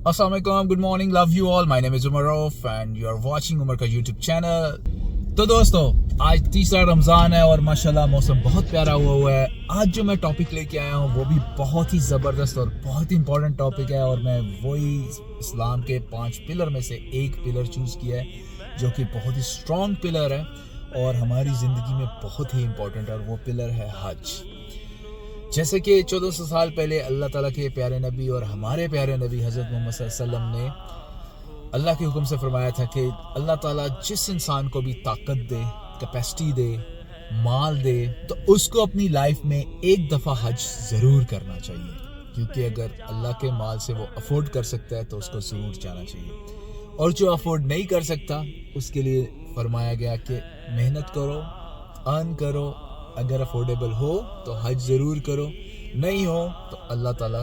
अस्सलाम वालेकुम, good morning, love you all. My name is Umar Rauf and you are watching Umar का YouTube channel. तो दोस्तों, आज तीसरा रमज़ान है और माशाल्लाह मौसम बहुत प्यारा हुआ है। आज जो मैं टॉपिक लेके आया हूँ वो भी बहुत ही ज़बरदस्त और बहुत ही इंपॉर्टेंट टॉपिक है, और मैं वही इस्लाम के 5 पिलर में से एक पिलर चूज़ किया है जो कि बहुत ही स्ट्रॉन्ग पिलर है और हमारी ज़िंदगी में बहुत ही इंपॉर्टेंट है, और वो पिलर है हज। जैसे कि 1400 साल पहले अल्लाह ताला के प्यारे नबी और हमारे प्यारे नबी हज़रत मोहम्मद सल्लल्लाहु अलैहि वसल्लम ने अल्लाह के हुक्म से फरमाया था कि अल्लाह ताला जिस इंसान को भी ताकत दे, कैपेसिटी दे, माल दे, तो उसको अपनी लाइफ में एक दफ़ा हज ज़रूर करना चाहिए, क्योंकि अगर अल्लाह के माल से वो अफोर्ड कर सकता है तो उसको ज़रूर जाना चाहिए। और जो अफोर्ड नहीं कर सकता उसके लिए फरमाया गया कि मेहनत करो, अर्न करो, अगर अफोर्डेबल हो तो हज ज़रूर करो, नहीं हो तो अल्लाह ताला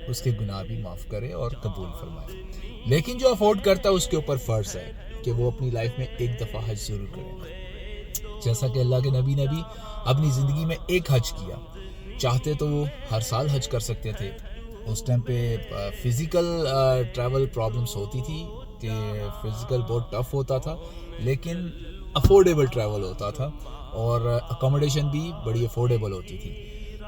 उसके गुनाह भी माफ़ करे और कबूल फरमाए। लेकिन जो अफोर्ड करता है उसके ऊपर फ़र्ज़ है कि वो अपनी लाइफ में एक दफ़ा हज ज़रूर करे। जैसा कि अल्लाह के नबी ने भी अपनी ज़िंदगी में एक हज किया, चाहते तो वो हर साल हज कर सकते थे। उस टाइम पे फ़िज़िकल ट्रैवल प्रॉब्लम्स होती थी कि फ़िज़िकल बहुत टफ़ होता था, लेकिन अफोर्डेबल ट्रैवल होता था और अकोमोडेशन भी बड़ी अफोर्डेबल होती थी।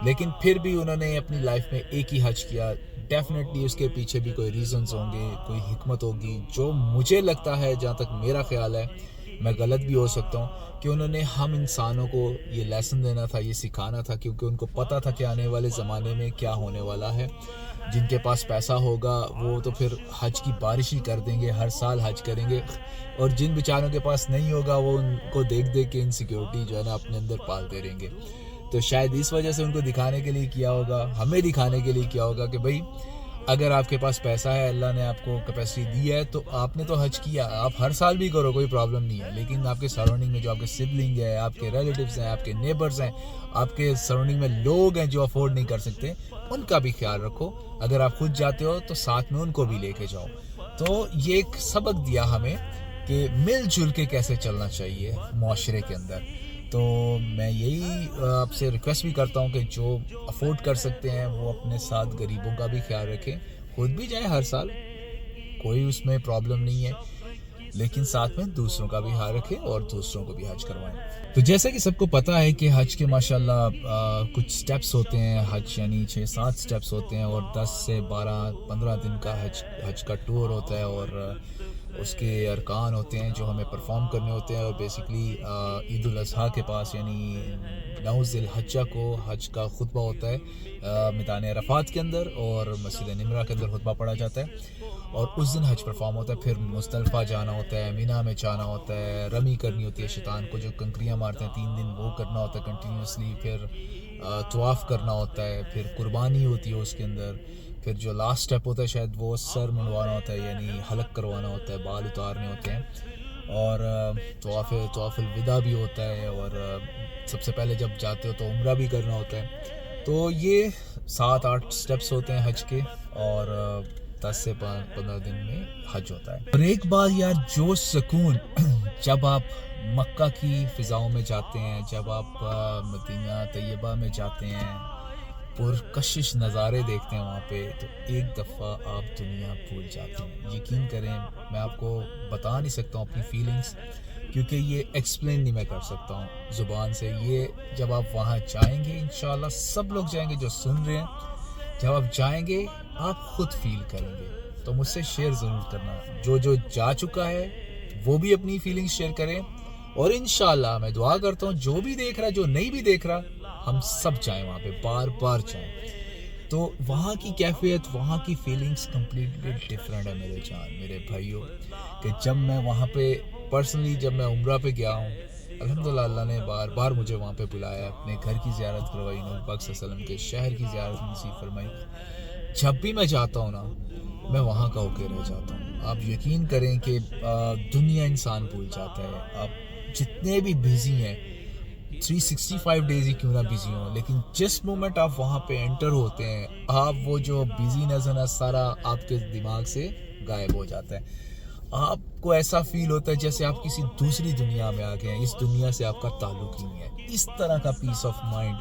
लेकिन फिर भी उन्होंने अपनी लाइफ में एक ही हज किया। डेफिनेटली उसके पीछे भी कोई रीज़न्स होंगे, कोई हिकमत होगी। जो मुझे लगता है, जहाँ तक मेरा ख्याल है, मैं गलत भी हो सकता हूँ, कि उन्होंने हम इंसानों को ये लेसन देना था, ये सिखाना था, क्योंकि उनको पता था कि आने वाले ज़माने में क्या होने वाला है। जिनके पास पैसा होगा वो तो फिर हज की बारिश ही कर देंगे, हर साल हज करेंगे, और जिन बेचारों के पास नहीं होगा वो उनको देख देख के इनसिक्योरिटी जो है ना अपने अंदर पालते रहेंगे। तो शायद इस वजह से उनको दिखाने के लिए किया होगा, हमें दिखाने के लिए किया होगा कि भाई अगर आपके पास पैसा है, अल्लाह ने आपको कैपेसिटी दी है, तो आपने तो हज किया, आप हर साल भी करो, कोई प्रॉब्लम नहीं है। लेकिन आपके सराउंडिंग में जो आपके सिबलिंग है, आपके रिलेटिव्स हैं, आपके नेबर्स हैं, आपके सराउंडिंग में लोग हैं जो अफोर्ड नहीं कर सकते, उनका भी ख्याल रखो। अगर आप खुद जाते हो तो साथ में उनको भी लेके जाओ। तो ये एक सबक दिया हमें कि मिलजुल के कैसे चलना चाहिए माशरे के अंदर। तो मैं यही आपसे रिक्वेस्ट भी करता हूँ कि जो अफोर्ड कर सकते हैं वो अपने साथ गरीबों का भी ख्याल रखें, खुद भी जाएं हर साल, कोई उसमें प्रॉब्लम नहीं है, लेकिन साथ में दूसरों का भी ख्याल रखें और दूसरों को भी हज करवाएं। तो जैसा कि सबको पता है कि हज के माशाल्लाह कुछ स्टेप्स होते हैं। हज यानी 6-7 स्टेप्स होते हैं और 10 से 12-15 दिन का हज का टूर होता है, और उसके अरकान होते हैं जो हमें परफॉर्म करने होते हैं। और बेसिकली ईद उल अज़हा के पास यानी 9 ज़िलहज्जा को हज का खुतबा होता है मैदान अरफात के अंदर, और मस्जिद निमरा के अंदर खुतबा पढ़ा जाता है, और उस दिन हज परफॉर्म होता है। फिर मुस्तल्फा जाना होता है, मीना में जाना होता है, रमी करनी होती है, शैतान को जो कंकरियाँ मारते हैं 3 दिन वो करना होता है कंटिन्यूसली। फिर तवाफ़ करना होता है, फिर कुर्बानी होती है उसके अंदर। फिर जो लास्ट स्टेप होता है शायद वो सर मुंडवाना होता है, यानी हलक करवाना होता है, बाल उतारने होते हैं, और तवाफ़ुल विदा भी होता है, और सबसे पहले जब जाते हो तो उम्रा भी करना होता है। तो ये 7-8 स्टेप्स होते हैं हज के, और 10 से 15 दिन में हज होता है। और एक बार यार, जो सुकून जब आप मक्का की फ़िज़ाओं में जाते हैं, जब आप मदीना तैयबा में जाते हैं, पुरकशिश नज़ारे देखते हैं वहाँ पे, तो एक दफ़ा आप दुनिया भूल जाते हैं। यकीन करें, मैं आपको बता नहीं सकता हूँ अपनी फीलिंग्स, क्योंकि ये एक्सप्लेन नहीं मैं कर सकता हूँ ज़ुबान से। ये जब आप वहाँ जाएंगे, इंशाल्लाह सब लोग जाएंगे जो सुन रहे हैं, जब आप जाएंगे आप खुद फील करेंगे। तो मुझसे शेयर ज़रूर करना, जो जा चुका है वो भी अपनी फीलिंग्स शेयर करें, और इंशाल्लाह मैं दुआ करता हूँ जो भी देख रहा है, जो नहीं भी देख रहा, हम सब जाएं वहाँ पे, बार बार जाएं। तो वहाँ की कैफियत, वहाँ की फीलिंग्स कम्प्लीटली डिफरेंट है मेरे जान, मेरे भाइयों। कि जब मैं वहाँ पे पर्सनली जब मैं उम्रा पे गया हूँ, अल्हम्दुलिल्लाह अल्लाह ने बार बार मुझे वहाँ पे बुलाया, अपने घर की ज़ियारत करवाई, नबी पाक सल्लल्लाहु अलैहि वसल्लम के शहर की ज़ियारत नसीब फरमाई। जब भी मैं जाता हूँ ना, मैं वहाँ का होके रह जाता हूँ। आप यकीन करें कि दुनिया इंसान भूल जाता है। आप जितने भी बिज़ी हैं, 365 डेज ही क्यों ना बिजी हो, लेकिन जिस मोमेंट आप वहाँ पे एंटर होते हैं, आप वो जो बिजीनेस है ना, सारा आपके दिमाग से गायब हो जाता है। आपको ऐसा फील होता है जैसे आप किसी दूसरी दुनिया में आ गए हैं, इस दुनिया से आपका ताल्लुक ही नहीं है। इस तरह का पीस ऑफ माइंड,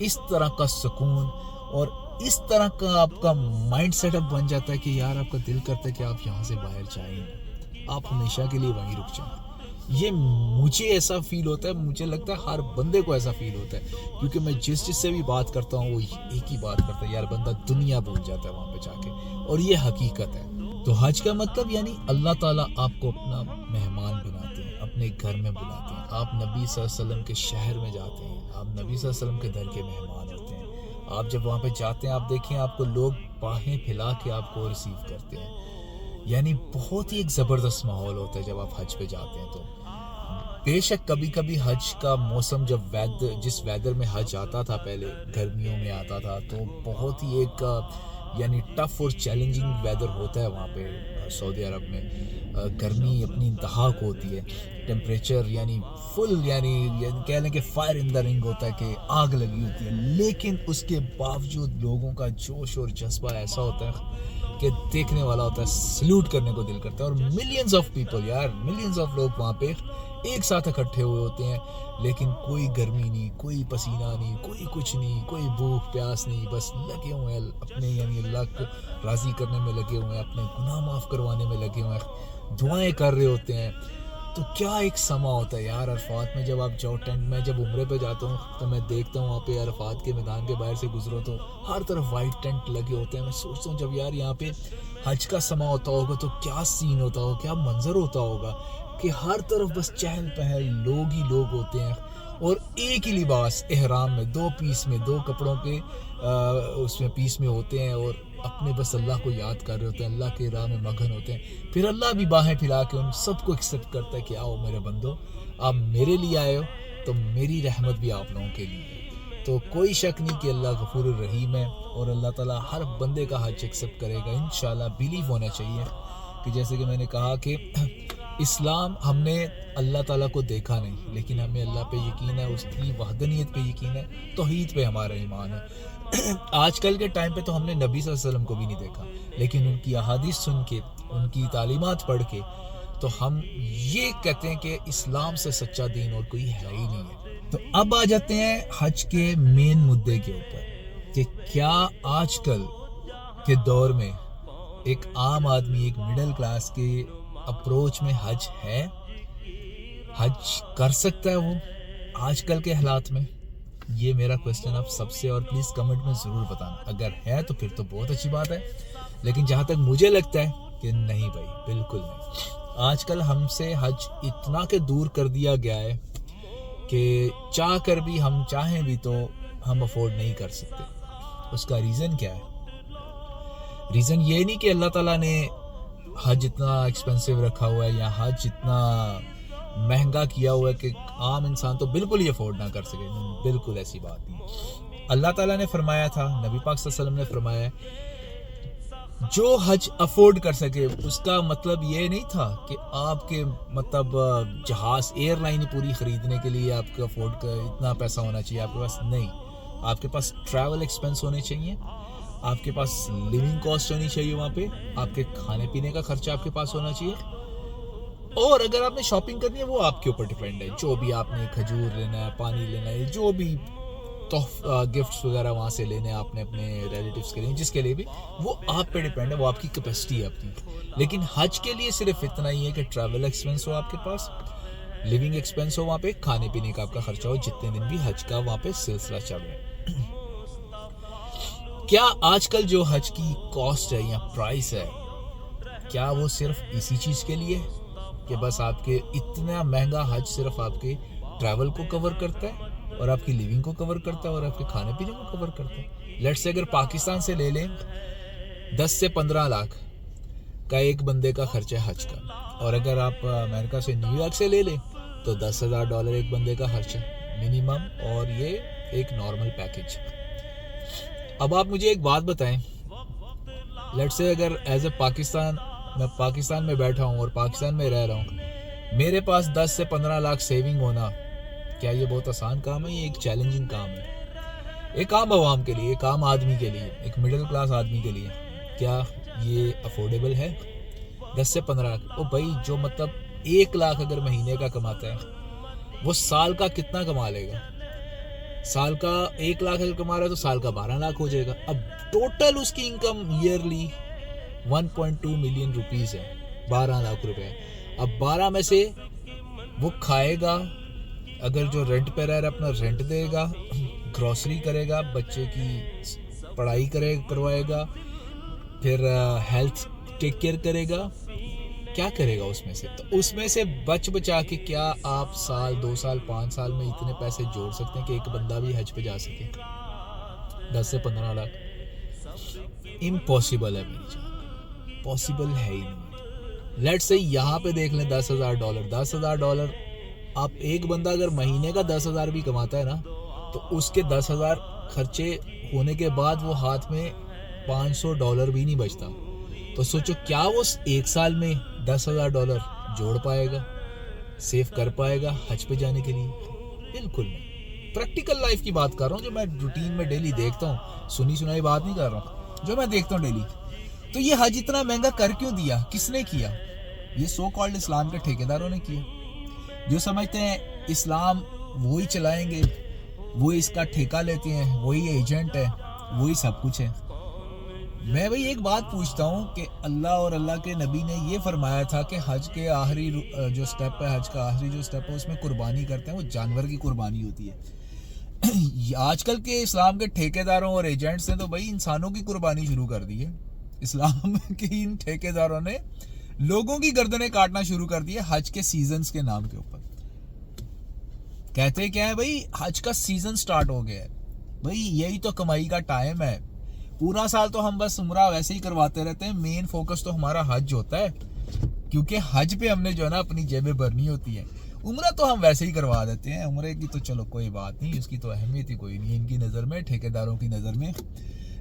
इस तरह का सुकून, और اس طرح کا آپ کا مائنڈ سیٹ اپ بن جاتا ہے کہ یار آپ کا دل کرتا ہے کہ آپ یہاں سے باہر جائیں, آپ ہمیشہ کے لیے وہیں رک جائیں. یہ مجھے ایسا فیل ہوتا ہے, مجھے لگتا ہے ہر بندے کو ایسا فیل ہوتا ہے, کیونکہ میں جس سے بھی بات کرتا ہوں وہ ایک ہی بات کرتا ہے, یار بندہ دنیا بھول جاتا ہے وہاں پہ جا کے, اور یہ حقیقت ہے. تو حج کا مطلب یعنی اللہ تعالیٰ آپ کو اپنا مہمان بناتے ہیں, اپنے گھر میں بلاتے ہیں. آپ نبی صلی اللہ علیہ وسلم کے شہر میں جاتے ہیں, آپ نبی صلی اللہ علیہ وسلم کے گھر کے مہمان ہوتے ہیں. آپ جب وہاں پہ جاتے ہیں آپ دیکھیں آپ کو لوگ باہیں پھیلا کے آپ کو ریسیو کرتے ہیں. یعنی بہت ہی ایک زبردست ماحول ہوتا ہے جب آپ حج پہ جاتے ہیں. تو بے شک کبھی کبھی حج کا موسم جب جس ویدر میں حج آتا تھا پہلے گرمیوں میں آتا تھا, تو بہت ہی ایک یعنی ٹف اور چیلنجنگ ویدر ہوتا ہے وہاں پہ سعودی عرب میں. گرمی اپنی انتہا کو ہوتی ہے, ٹیمپریچر یعنی فل یعنی کہہ لیں کہ فائر ان دا رنگ ہوتا ہے کہ آگ لگی ہوتی ہے. لیکن اس کے باوجود لوگوں کا جوش اور جذبہ ایسا ہوتا ہے کہ دیکھنے والا ہوتا ہے, سلیوٹ کرنے کو دل کرتا ہے. اور ملینز آف پیپل, یار ملینز آف لوگ وہاں پہ ایک ساتھ اکٹھے ہوئے ہوتے ہیں, لیکن کوئی گرمی نہیں, کوئی پسینہ نہیں, کوئی کچھ نہیں, کوئی بھوک پیاس نہیں, بس لگے ہوئے ہیں اپنے یعنی اللہ کو راضی کرنے میں لگے ہوئے ہیں, اپنے گناہ معاف کروانے میں لگے ہوئے ہیں, دعائیں کر رہے ہوتے ہیں. تو کیا ایک سما ہوتا ہے یار عرفات میں جب آپ جاؤ ٹینٹ میں. جب عمرے پہ جاتا ہوں تو میں دیکھتا ہوں وہاں پہ عرفات کے میدان کے باہر سے گزرو تو ہر طرف وائٹ ٹینٹ لگے ہوتے ہیں. میں سوچتا ہوں جب یار یہاں پہ حج کا سما ہوتا ہوگا تو کیا سین ہوتا ہوگا, کیا منظر ہوتا ہوگا کہ ہر طرف بس چہل پہل, لوگ ہی لوگ ہوتے ہیں, اور ایک ہی لباس احرام میں, دو پیس میں, دو کپڑوں کے اس میں پیس میں ہوتے ہیں, اور اپنے بس اللہ کو یاد کر رہے ہوتے ہیں, اللہ کے راہ میں مگن ہوتے ہیں. پھر اللہ بھی باہیں پھیلا کے ان سب کو ایکسیپٹ کرتا ہے کہ آؤ میرے بندو, آپ میرے لیے آئے ہو تو میری رحمت بھی آپ لوگوں کے لیے. تو کوئی شک نہیں کہ اللہ غفور الرحیم ہے, اور اللہ تعالیٰ ہر بندے کا حج ایکسیپٹ کرے گا انشاءاللہ. بیلیو ہونا چاہیے کہ جیسے کہ میں نے کہا کہ اسلام, ہم نے اللہ تعالیٰ کو دیکھا نہیں, لیکن ہمیں اللہ پہ یقین ہے, اس کی وحدانیت پہ یقین ہے, توحید پہ ہمارا ایمان ہے. آج کل کے ٹائم پہ تو ہم نے نبی صلی اللہ علیہ وسلم کو بھی نہیں دیکھا, لیکن ان کی احادیث سن کے, ان کی تعلیمات پڑھ کے تو ہم یہ کہتے ہیں کہ اسلام سے سچا دین اور کوئی ہے ہی نہیں ہے. تو اب آ جاتے ہیں حج کے مین مدعے کے اوپر کہ کیا آج کل کے دور میں ایک عام آدمی, ایک مڈل کلاس کے اپروچ میں حج ہے, حج کر سکتا ہے وہ آج کل کے حالات میں؟ یہ میرا کوسچن آپ سب سے, اور پلیز کمنٹ میں ضرور بتانا. اگر ہے تو پھر تو بہت اچھی بات ہے, لیکن جہاں تک مجھے لگتا ہے کہ نہیں بھائی, بالکل نہیں. آج کل ہم سے حج اتنا کہ دور کر دیا گیا ہے کہ چاہ کر بھی ہم چاہیں بھی تو ہم افورڈ نہیں کر سکتے. اس کا ریزن کیا ہے؟ ریزن یہ نہیں کہ اللہ تعالیٰ نے حج اتنا ایکسپینسو رکھا ہوا ہے یا حج اتنا مہنگا کیا ہوا ہے کہ عام انسان تو بالکل ہی افورڈ نہ کر سکے. بالکل ایسی بات نہیں. اللہ تعالیٰ نے فرمایا تھا, نبی پاک صلی اللہ علیہ وسلم نے فرمایا ہے, جو حج افورڈ کر سکے. اس کا مطلب یہ نہیں تھا کہ آپ کے مطلب جہاز ایئر لائن پوری خریدنے کے لیے آپ کا افورڈ کا اتنا پیسہ ہونا چاہیے آپ کے پاس. نہیں, آپ کے پاس ٹریول ایکسپینس ہونے چاہیے, آپ کے پاس لیونگ کاسٹ ہونی چاہیے, وہاں پہ آپ کے کھانے پینے کا خرچہ آپ کے پاس ہونا چاہیے, اور اگر آپ نے شاپنگ کرنی ہے وہ آپ کے اوپر ڈیپینڈ ہے. جو بھی آپ نے کھجور لینا ہے, پانی لینا ہے, جو بھی گفٹس وغیرہ وہاں سے لینے ہیں آپ نے اپنے ریلیٹیوز کے لیے, جس کے لیے بھی, وہ آپ پہ ڈیپینڈ ہے, وہ آپ کی کیپیسٹی ہے اپنی. لیکن حج کے لیے صرف اتنا ہی ہے کہ ٹریول ایکسپینس ہو آپ کے پاس, لیونگ ایکسپینس ہو وہاں پہ, کھانے پینے کا آپ کا خرچہ ہو جتنے دن بھی حج کا وہاں پہ سلسلہ چل رہا ہے. کیا آج کل جو حج کی کاسٹ ہے یا پرائس ہے, کیا وہ صرف اسی چیز کے لیے کہ بس آپ کے اتنا مہنگا حج صرف آپ کے ٹریول کو کور کرتا ہے اور آپ کی لیونگ کو کور کرتا ہے اور آپ کے کھانے پینے کو کور کرتا ہے؟ لیٹ سے اگر پاکستان سے لے لیں 10 سے 15 لاکھ کا ایک بندے کا خرچہ ہے حج کا, اور اگر آپ امریکہ سے نیو یارک سے لے لیں تو $10,000 ایک بندے کا خرچہ منیمم, اور یہ ایک نارمل پیکج. اب آپ مجھے ایک بات بتائیں, لیٹ سے اگر ایز اے پاکستان, میں پاکستان میں بیٹھا ہوں اور پاکستان میں رہ رہا ہوں, میرے پاس 10 سے 15 لاکھ سیونگ ہونا, کیا یہ بہت آسان کام ہے؟ یہ ایک چیلنجنگ کام ہے ایک عام عوام کے لیے, ایک عام آدمی کے لیے, ایک مڈل کلاس آدمی کے لیے. کیا یہ افورڈیبل ہے 10 سے 15 لاکھ؟ او بھائی, جو مطلب 1 لاکھ اگر مہینے کا کماتا ہے وہ سال کا کتنا کما لے گا؟ साल का 1 लाख अगर कमा रहा है तो साल का 12 लाख हो जाएगा। अब टोटल उसकी इनकम ईयरली 1.2 मिलियन रुपीस है, 12 लाख रुपए। अब 12 में से वो खाएगा, अगर जो रेंट पे रह रहा है अपना रेंट देगा, ग्रोसरी करेगा, बच्चे की पढ़ाई करवाएगा, फिर हेल्थ टेक केयर करेगा, क्या करेगा उसमें से? तो उसमें से बचा के क्या आप साल 2 साल 5 साल में इतने पैसे जोड़ सकते हैं कि एक बंदा भी हज पे जा सके? 10 से 15 लाख इम्पॉसिबल है मेरी जान, पॉसिबल है ही नहीं। लेट्स से यहाँ पे देख लें $10,000। $10,000 आप एक बंदा अगर महीने का 10,000 भी कमाता है ना, तो उसके 10,000 खर्चे होने के बाद वो हाथ में $500 भी नहीं बचता। तो सोचो क्या वो एक साल में $10,000 जोड़ पाएगा, सेव कर पाएगा हज पे जाने के लिए? बिल्कुल नहीं। प्रैक्टिकल लाइफ की बात कर रहा हूँ, जो मैं रूटीन में डेली देखता हूँ, सुनी सुनाई बात नहीं कर रहा हूँ, जो मैं देखता हूँ डेली। तो ये हज इतना महंगा कर क्यों दिया? किसने किया? ये सो कॉल्ड इस्लाम के ठेकेदारों ने किया, जो समझते हैं इस्लाम वो ही चलाएंगे, वो इसका ठेका लेते हैं, वही एजेंट है, वही सब कुछ है। मैं भाई एक बात पूछता हूँ कि अल्लाह और अल्लाह के नबी ने ये फरमाया था कि हज के आखिरी जो स्टेप है, हज का आखिरी जो स्टेप है, उसमें कुर्बानी करते हैं, वो जानवर की कुर्बानी होती है। आजकल के इस्लाम के ठेकेदारों और एजेंट्स ने तो भाई इंसानों की कुर्बानी शुरू कर दी है। इस्लाम के इन ठेकेदारों ने लोगों की गर्दनें काटना शुरू कर दी है हज के सीजन्स के नाम के ऊपर। कहते क्या है भाई, हज का सीजन स्टार्ट हो गया है। भाई यही तो कमाई का टाइम है। पूरा साल तो हम बस उम्रा वैसे ही करवाते रहते हैं, मेन फोकस तो हमारा हज होता है, क्योंकि हज पे हमने जो है ना अपनी जेबें भरनी होती है। उम्रा तो हम वैसे ही करवा देते हैं, उम्रे की तो चलो कोई बात नहीं, उसकी तो अहमियत ही कोई नहीं इनकी नज़र में, ठेकेदारों की नज़र में।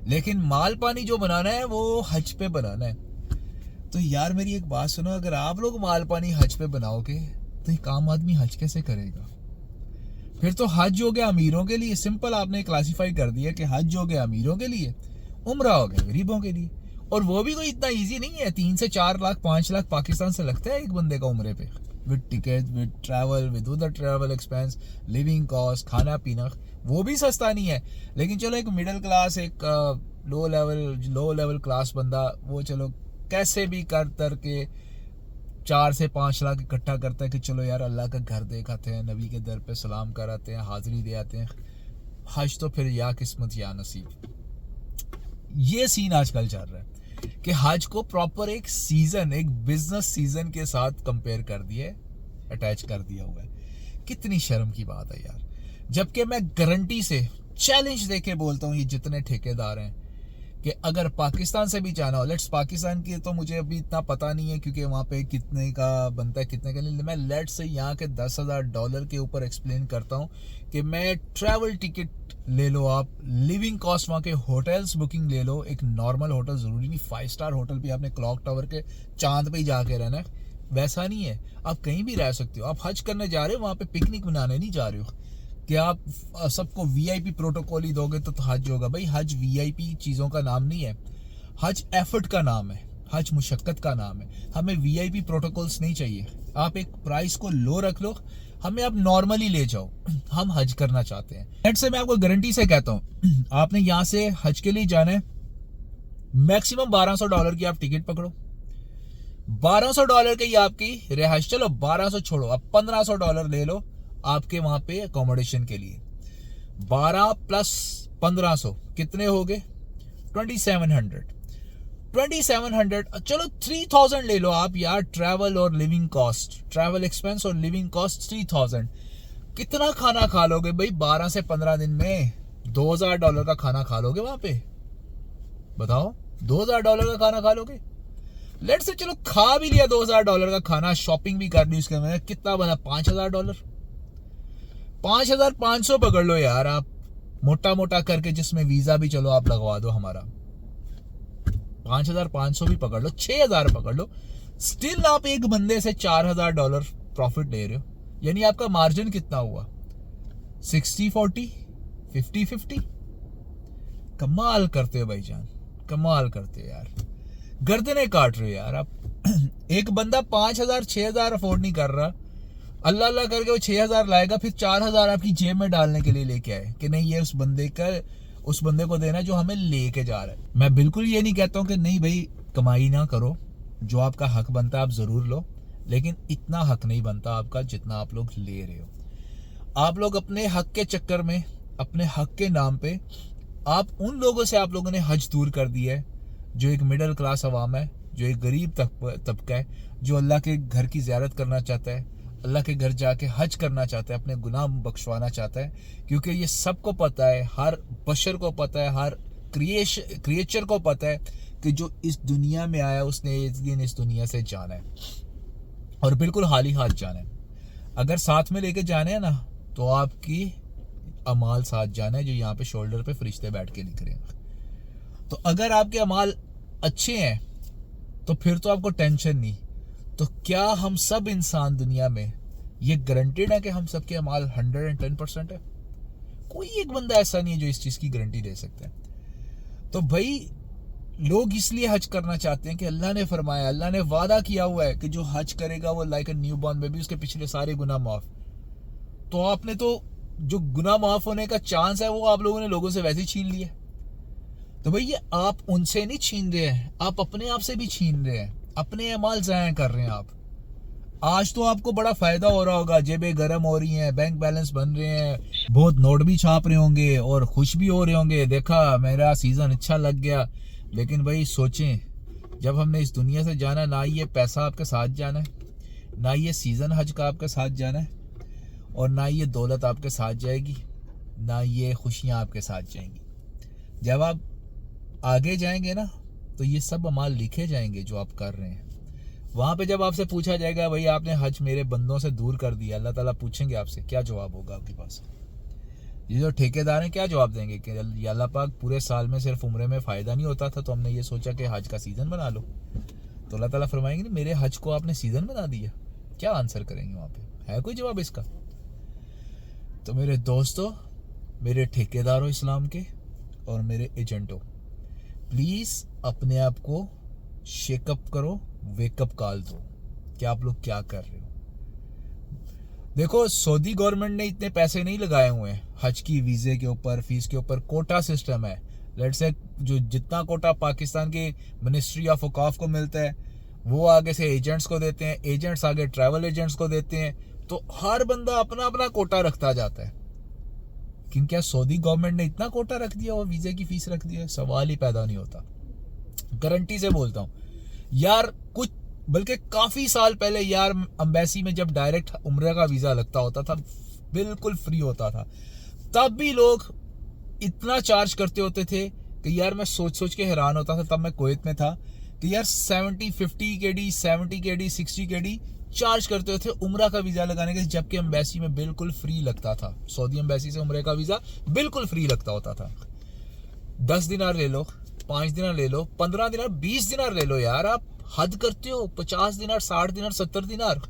लेकिन माल पानी जो बनाना है वो हज पे बनाना है। तो यार मेरी एक बात सुनो, अगर आप लोग माल पानी हज पे बनाओगे तो एक आम आदमी हज कैसे करेगा? फिर तो हज हो गया अमीरों के लिए, सिंपल आपने क्लासिफाई कर दिया कि हज हो गया अमीरों के लिए, उम्रा हो गया गरीबों के लिए। और वो भी कोई इतना इजी नहीं है। 3 से 4 लाख 5 लाख पाकिस्तान से लगता है एक बंदे का उम्रे पे, with ticket, with travel, with उधर ट्रैवल एक्सपेंस, लिविंग कॉस्ट, खाना पीना, वो भी सस्ता नहीं है। लेकिन चलो एक मिडिल क्लास, एक लो लेवल क्लास बंदा, वो चलो कैसे भी कर के 4 से 5 लाख इकट्ठा करता है कि चलो यार अल्लाह का घर देख आते हैं, नबी के दर पे सलाम कर आते हैं, हाजिरी दे आते हैं। हज तो फिर या किस्मत या नसीब। ये सीन आजकल चल रहा है कि हज को प्रॉपर एक सीजन, एक बिजनेस सीजन के साथ कंपेयर कर दिए, अटैच कर दिया हुआ है। कितनी शर्म की बात है यार। जबकि मैं गारंटी से चैलेंज देके बोलता हूँ, ये जितने ठेकेदार हैं, कि अगर पाकिस्तान से भी जाना हो, लेट्स पाकिस्तान की तो मुझे अभी इतना पता नहीं है क्योंकि वहाँ पे कितने का बनता है कितने का नहीं, मैं लेट्स से यहाँ के $10,000 के ऊपर एक्सप्लेन करता हूँ कि मैं ट्रैवल टिकट ले लो, आप लिविंग कॉस्ट, वहाँ के होटल्स बुकिंग ले लो, एक नॉर्मल होटल, ज़रूरी नहीं 5 स्टार होटल भी आपने क्लॉक टावर के चांद पे ही जाके रहना है, वैसा नहीं है, आप कहीं भी रह सकते हो। आप हज करने जा रहे हो, वहाँ पे पिकनिक मनाने नहीं जा रहे हो कि आप सबको वीआईपी प्रोटोकॉल ही दोगे तो हज होगा। भाई हज वीआईपी चीज़ों का नाम नहीं है, हज एफर्ट का नाम है, हज मुशक्कत का नाम है। हमें वीआईपी प्रोटोकॉल्स नहीं चाहिए। आप एक प्राइस को लो रख लो, हमें आप नॉर्मली ले जाओ, हम हज करना चाहते हैं। नेट से मैं आपको गारंटी से कहता हूँ, आपने यहाँ से हज के लिए जाना है, मैक्सिमम $1,200 की आप टिकट पकड़ो, $1,200 की आपकी रिहाइश, चलो 1200 छोड़ो, अब $1,500 ले लो आपके वहां पे अकोमोडेशन के लिए। 12 प्लस 1500 कितने हो गए? 2700। चलो 3000 ले लो आप यार, ट्रैवल और लिविंग कॉस्ट, ट्रैवल एक्सपेंस और लिविंग कॉस्ट 3000। कितना खाना खा लोगे भाई 12 से 15 दिन में? $2,000 का खाना खा लोगे वहां पे? बताओ, $2,000 का खाना खा लोगे? लेट्स से चलो खा भी लिया $2,000 का खाना, शॉपिंग भी कर ली उसके में, कितना बना? $5,000। 5,500 पकड़ लो यार आप, मोटा मोटा करके, जिसमें वीजा भी चलो आप लगवा दो हमारा। 5,500 भी पकड़ लो, 6,000 पकड़ लो, स्टिल आप एक बंदे से $4,000 प्रॉफिट ले रहे हो। यानी आपका मार्जिन कितना हुआ? 60-40, 50-50। कमाल करते हो भाईजान, कमाल करते हो यार, गर्दनें काट रहे हो यार आप। एक बंदा 5,000 6,000 अफोर्ड नहीं कर रहा, अल्लाह अल्लाह करके वो 6,000 लाएगा, फिर 4,000 आपकी जेब में डालने के लिए लेके आए कि नहीं ये उस बंदे को देना जो हमें लेके जा रहा है। मैं बिल्कुल ये नहीं कहता हूँ कि नहीं भाई कमाई ना करो, जो आपका हक बनता है आप जरूर लो, लेकिन इतना हक नहीं बनता आपका जितना आप लोग ले रहे हो। आप लोग अपने हक के चक्कर में, अपने हक के नाम पे आप उन लोगों से आप लोगों ने हज दूर कर दिया है, जो एक मिडिल क्लास अवाम है, जो एक गरीब तबका है, जो अल्लाह के घर की ज़ियारत करना चाहता है, अल्लाह के घर जाके हज करना चाहता है, अपने गुनाह बख्शवाना चाहता है। क्योंकि ये सबको पता है, हर बशर को पता है, हर क्रिएचर को पता है कि जो इस दुनिया में आया उसने इस दिन इस दुनिया से जाना है, और बिल्कुल खाली हाथ जाना है। अगर साथ में लेके जाने हैं ना, तो आपकी अमाल साथ जाना है, जो यहाँ पे शोल्डर पे फरिश्ते बैठ के लिख रहे हैं। तो अगर आपके अमाल अच्छे हैं तो फिर तो आपको टेंशन नहीं। तो क्या हम सब इंसान दुनिया में ये गारंटेड है कि हम सबके अमाल 110% है? कोई एक बंदा ऐसा नहीं है जो इस चीज की गारंटी दे सकता है। तो भाई लोग इसलिए हज करना चाहते हैं कि अल्लाह ने फरमाया, अल्लाह ने वादा किया हुआ है कि जो हज करेगा वो like a new born baby, उसके पिछले सारे गुनाह माफ। तो आपने तो जो गुनाह माफ होने का चांस है वो आप लोगों ने लोगों से वैसे ही छीन लिया। तो भाई ये आप उनसे नहीं छीन रहे हैं, आप अपने आप से भी छीन रहे हैं, अपने अमाल ज़ाया कर रहे हैं आप। आज तो आपको बड़ा फायदा हो रहा होगा, जेबें गर्म हो रही हैं, बैंक बैलेंस बन रहे हैं, बहुत नोट भी छाप रहे होंगे और खुश भी हो रहे होंगे, देखा मेरा सीजन अच्छा लग गया। लेकिन भाई सोचें, जब हमने इस दुनिया से जाना, ना ये पैसा आपके साथ जाना है, ना ये सीजन हज का आपके साथ जाना है, और ना ये दौलत आपके साथ जाएगी, ना ये खुशियां आपके साथ जाएंगी। जब आप आगे जाएंगे ना, तो ये सब अमाल लिखे जाएंगे जो आप कर रहे हैं। वहां पे जब आपसे पूछा जाएगा भाई आपने हज मेरे बंदों से दूर कर दिया, अल्लाह ताला पूछेंगे आपसे, क्या जवाब होगा आपके पास? ये जो ठेकेदार हैं क्या जवाब देंगे कि अल्लाह पाक पूरे साल में सिर्फ उम्रे में फ़ायदा नहीं होता था, तो हमने ये सोचा कि हज का सीज़न बना लो। तो अल्लाह ताला फरमाएंगे नहीं मेरे हज को आपने सीज़न बना दिया। क्या आंसर करेंगे वहाँ पे? है कोई जवाब इसका? तो मेरे दोस्तों, मेरे ठेकेदारों इस्लाम के और मेरे एजेंटों, प्लीज़ अपने आप को शेकअप करो, वेकअप कॉल दो कि आप लोग क्या कर रहे हो। देखो सऊदी गवर्नमेंट ने इतने पैसे नहीं लगाए हुए हैं हज की वीज़े के ऊपर, फीस के ऊपर। कोटा सिस्टम है, लेट्स से जो जितना कोटा पाकिस्तान की मिनिस्ट्री ऑफ वकाफ को मिलता है वो आगे से एजेंट्स को देते हैं, एजेंट्स आगे ट्रैवल एजेंट्स को देते हैं। तो हर बंदा अपना अपना कोटा रखता जाता है। लेकिन क्या सऊदी गवर्नमेंट ने इतना कोटा रख दिया और वीज़े की फीस रख दिया? सवाल ही पैदा नहीं होता। गारंटी से बोलता हूँ यार, कुछ बल्कि काफ़ी साल पहले यार एम्बेसी में जब डायरेक्ट उम्रे का वीज़ा लगता होता था, बिल्कुल फ्री होता था, तब भी लोग इतना चार्ज करते होते थे कि यार मैं सोच सोच के हैरान होता था। तब मैं कुवैत में था कि यार 50 केडी 70 केडी 60 केडी चार्ज करते थे उम्रा का वीज़ा लगाने के, जबकि एम्बेसी में बिल्कुल फ्री लगता था। सऊदी एम्बेसी से उम्रे का वीज़ा बिल्कुल फ्री लगता होता था। 10 दिनार ले लो, 5 दिनार ले लो, 15 दिनार, 20 दिनार ले लो यार, आप हद करते हो। 50 दिनार, 60 दिनार, 70 दिनार।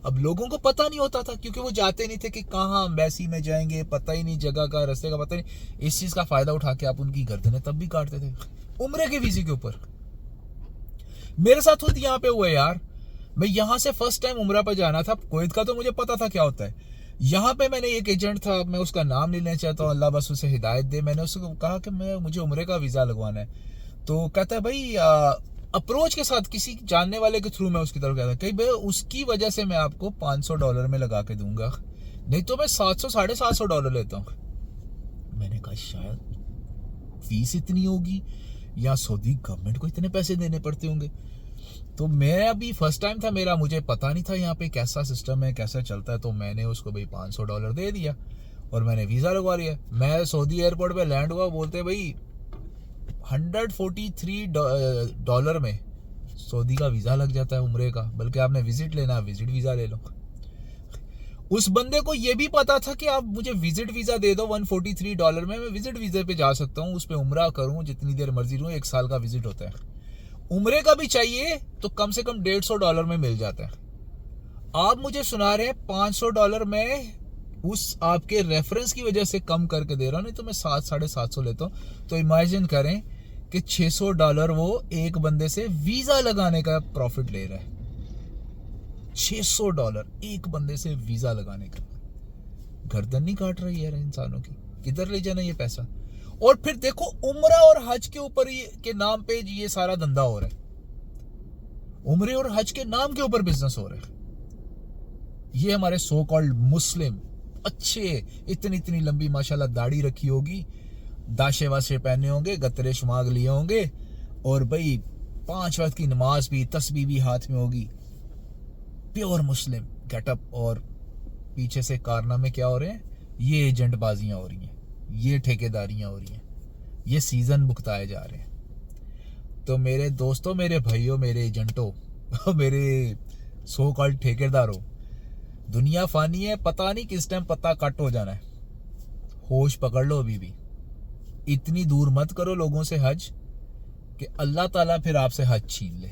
अब लोगों को पता नहीं होता था क्योंकि वो जाते नहीं थे कि कहाँ एम्बेसी में जाएंगे, पता ही नहीं जगह का, रास्ते का पता नहीं। इस चीज़ का फ़ायदा उठा के आप उनकी गर्दनें तब भी काटते थे उम्रे के वीज़े के ऊपर। मेरे साथ खुद यहाँ पे हुआ यार, मैं यहाँ से फर्स्ट टाइम उम्रा पर जाना था। कुवैत का तो मुझे पता था क्या होता है। यहाँ पे मैंने एक एजेंट था, मैं उसका नाम नहीं लेना चाहता हूँ, अल्लाह बस उसे हिदायत दे। मैंने उसको कहा कि मुझे उम्रे का वीज़ा लगवाना है। तो कहता है भाई अप्रोच के साथ किसी जानने वाले के थ्रू मैं उसकी तरफ गया था, कहीं भाई उसकी वजह से मैं आपको $500 में लगा के दूंगा, नहीं तो मैं 700 $750 लेता हूँ। मैंने कहा शायद फीस इतनी होगी या सऊदी गवर्नमेंट को इतने पैसे देने पड़ते होंगे। तो मैं अभी फर्स्ट टाइम था मेरा, मुझे पता नहीं था यहाँ पे कैसा सिस्टम है, कैसा चलता है। तो मैंने उसको भाई $500 दे दिया और मैंने वीज़ा लगवा लिया। मैं सऊदी एयरपोर्ट पे लैंड हुआ, बोलते भाई $143 में सऊदी का वीज़ा लग जाता है उम्रे का, बल्कि आपने विजिट लेना, विजिट वीज़ा ले लो। उस बंदे को ये भी पता था कि आप मुझे विजिट वीज़ा दे दो $143 में, मैं विजिट वीज़े पे जा सकता हूँ, उस पर उम्रा करूँ, जितनी देर मर्जी रहूँ। 1 साल का विजिट होता है। उम्रे का भी चाहिए तो कम से कम $150 में मिल जाता है। आप मुझे सुना रहे हैं $500 में उस आपके रेफरेंस की वजह से कम करके दे रहा हूँ, नहीं तो मैं 700-750 लेता हूँ। तो इमेजिन करें कि $600 वो एक बंदे से वीज़ा लगाने का प्रॉफिट ले रहा है। $600 एक बंदे से वीजा लगाने का। गर्दन नहीं काट रही है इंसानों की, किधर ले जाना ये पैसा। और फिर देखो उम्रा और हज के ऊपर के नाम पे ये सारा धंधा हो रहा है, उम्रे और हज के नाम के ऊपर बिजनेस हो रहा है। ये हमारे सो कॉल्ड मुस्लिम अच्छे, इतनी इतनी लंबी माशाल्लाह दाढ़ी रखी होगी, दाशे वाशे पहने होंगे, गतरे शुमाग लिए होंगे, और भाई 5 वक्त की नमाज भी, तस्बीह भी हाथ में होगी, प्योर मुस्लिम गेटअप। और पीछे से कारनामे क्या हो रहे हैं, ये एजेंट बाजियां हो रही हैं, ये ठेकेदारियां हो रही हैं, ये सीजन भुगताए जा रहे हैं। तो मेरे दोस्तों, मेरे भाइयों, मेरे एजेंटों, मेरे सो कॉल्ड ठेकेदारों, दुनिया फानी है, पता नहीं किस टाइम पत्ता कट हो जाना है। होश पकड़ लो अभी भी। इतनी दूर मत करो लोगों से हज कि अल्लाह ताला फिर आपसे हज छीन ले।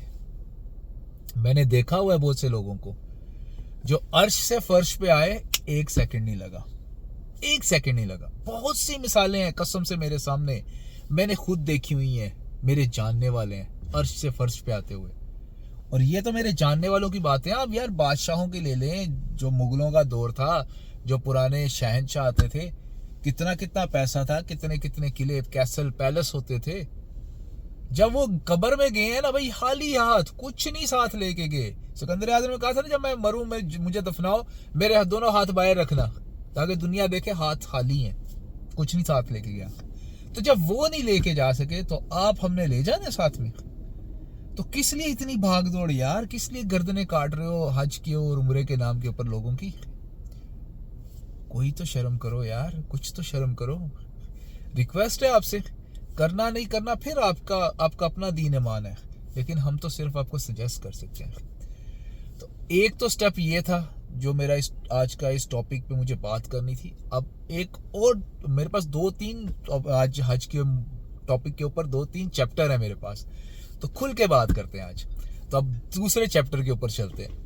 मैंने देखा हुआ है बहुत से लोगों को जो अर्श से फर्श पे आए, 1 सेकंड नहीं लगा, 1 सेकंड नहीं लगा। बहुत सी मिसालें हैं कसम से मेरे सामने, मैंने खुद देखी हुई हैं, मेरे जानने वाले हैं अर्श से फर्श पे आते हुए। और ये तो मेरे जानने वालों की बात है। आप यार बादशाहों की ले लें, जो मुगलों का दौर था, जो पुराने शहंशाह आते थे, कितना कितना पैसा था, कितने कितने किले, कैसल, पैलेस होते थे। जब वो कब्र में गए हैं ना भाई, खाली हाथ, कुछ नहीं साथ लेके गए। सिकंदर आजम ने कहा था ना, जब मैं मरूं, मुझे दफनाओ, मेरे दोनों हाथ बाहर रखना ताकि दुनिया देखे हाथ खाली हैं, कुछ नहीं साथ लेके गया। तो जब वो नहीं लेके जा सके तो आप हमने ले जाने साथ में। तो किस लिए इतनी भाग दौड़ यार, किस लिए गर्दनें काट रहे हो हज की और उम्रे के नाम के ऊपर लोगों की। कोई तो शर्म करो यार, कुछ तो शर्म करो। रिक्वेस्ट है आपसे, करना नहीं करना फिर आपका अपना दीन ईमान है, लेकिन हम तो सिर्फ आपको सजेस्ट कर सकते हैं। तो एक तो स्टेप ये था जो मेरा आज का इस टॉपिक पे मुझे बात करनी थी। अब एक और मेरे पास 2-3 आज हज के टॉपिक के ऊपर 2-3 चैप्टर है मेरे पास, तो खुल के बात करते हैं आज। तो अब दूसरे चैप्टर के ऊपर चलते हैं।